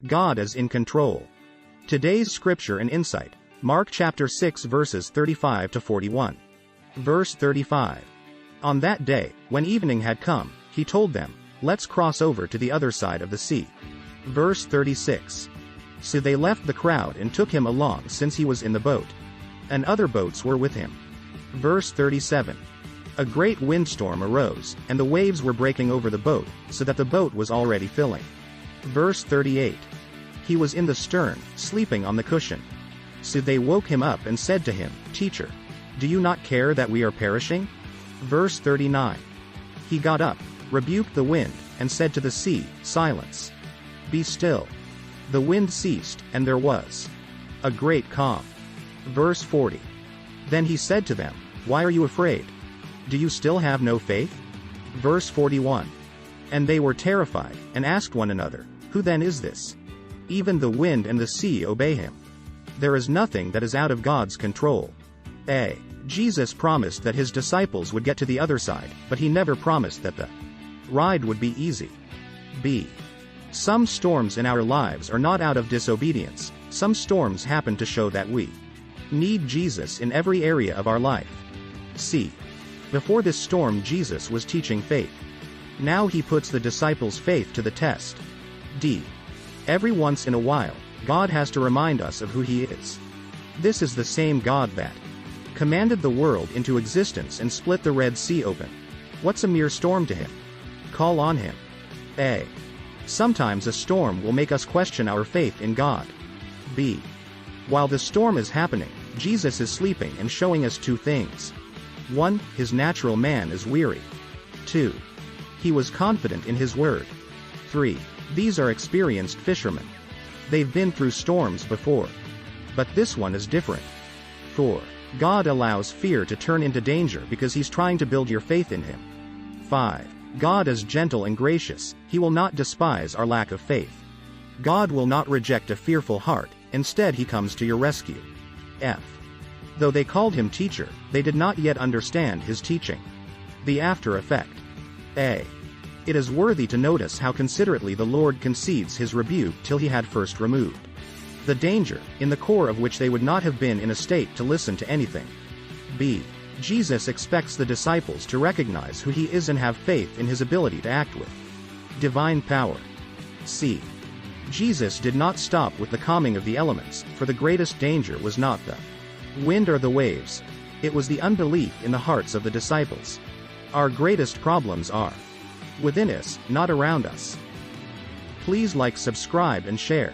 God is in control. Today's scripture and insight, Mark chapter 6 verses 35 to 41. Verse 35. On that day, when evening had come, he told them, "Let's cross over to the other side of the sea." Verse 36. So they left the crowd and took him along since he was in the boat. And other boats were with him. Verse 37. A great windstorm arose, and the waves were breaking over the boat, so that the boat was already filling. Verse 38. He was in the stern, sleeping on the cushion. So they woke him up and said to him, "Teacher, do you not care that we are perishing?" Verse 39. He got up, rebuked the wind, and said to the sea, "Silence. Be still." The wind ceased, and there was a great calm. Verse 40. Then he said to them, "Why are you afraid? Do you still have no faith?" Verse 41. And they were terrified, and asked one another, "Who then is this? Even the wind and the sea obey him." There is nothing that is out of God's control. A. Jesus promised that his disciples would get to the other side, but he never promised that the ride would be easy. B. Some storms in our lives are not out of disobedience. Some storms happen to show that we need Jesus in every area of our life. C. Before this storm, Jesus was teaching faith. Now he puts the disciples' faith to the test. D. Every once in a while, God has to remind us of who he is. This is the same God that commanded the world into existence and split the Red Sea open. What's a mere storm to him? Call on him. A. Sometimes a storm will make us question our faith in God. B. While the storm is happening, Jesus is sleeping and showing us two things. 1. His natural man is weary. 2. He was confident in his word. 3. These are experienced fishermen. They've been through storms before. But this one is different. 4. God allows fear to turn into danger because he's trying to build your faith in him. 5. God is gentle and gracious. He will not despise our lack of faith. God will not reject a fearful heart. Instead, he comes to your rescue. F. Though they called him teacher, they did not yet understand his teaching. The after effect. A. It is worthy to notice how considerately the Lord concedes his rebuke till he had first removed the danger, in the core of which they would not have been in a state to listen to anything. B. Jesus expects the disciples to recognize who he is and have faith in his ability to act with divine power. C. Jesus did not stop with the calming of the elements, for the greatest danger was not the wind or the waves. It was the unbelief in the hearts of the disciples. Our greatest problems are within us, not around us. Please like, subscribe and share.